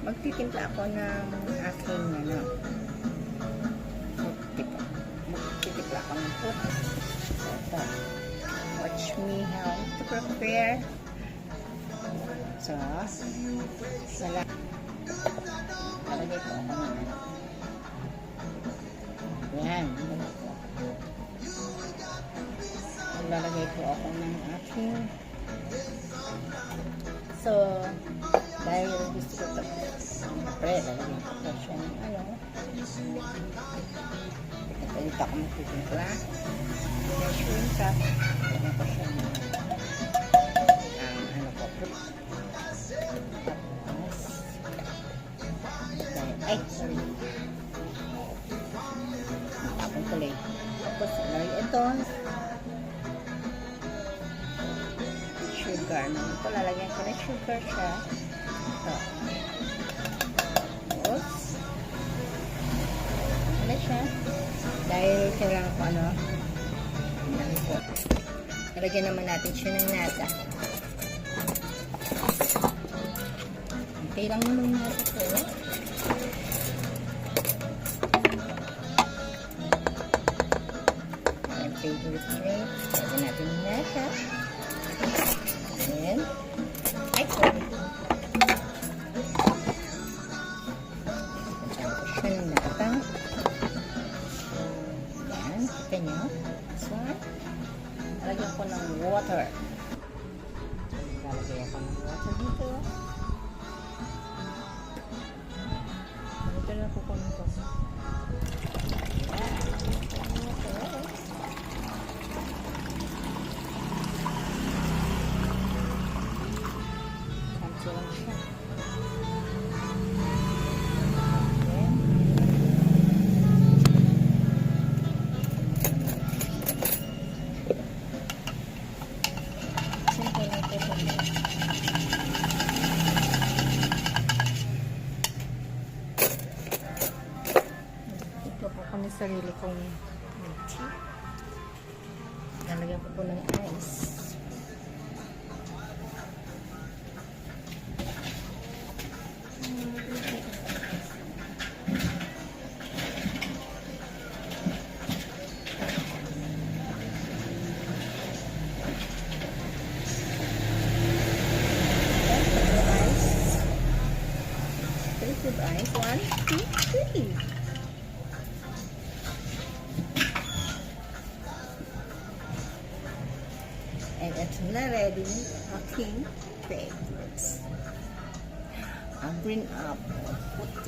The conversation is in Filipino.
magtitimpla ako ng aking magtitimpla ako ng puti. So, ito. Watch me how to prepare sauce. Lalagay ko ako ng yan. Lalagay ko ako ng aking dahil gusto ko ito lalagay ko pa siya ng dito ako magtitimpla yung shrimp cup lalagay ko siya ng sorry tapon tuloy tapos lalagay ito sugar ito lalagyan ko ng sugar siya ito tapos ano siya dahil kailangan ko lalagyan naman natin siya ng nata okay lang naman natin ito favorite drink. Lagyan natin yung nata. Ayan. Ay, sorry. Lagyan ko siya ng nata. Ayan. Kita nyo. So, lagyan ko ng water. Lalagyan ko ng water dito. Ito na kukunin ko. Sarili kong tea. Lalagyan ko po ng ice. Ice. 1, 2, 3. And it's na ready aking favorites. Ang green apple.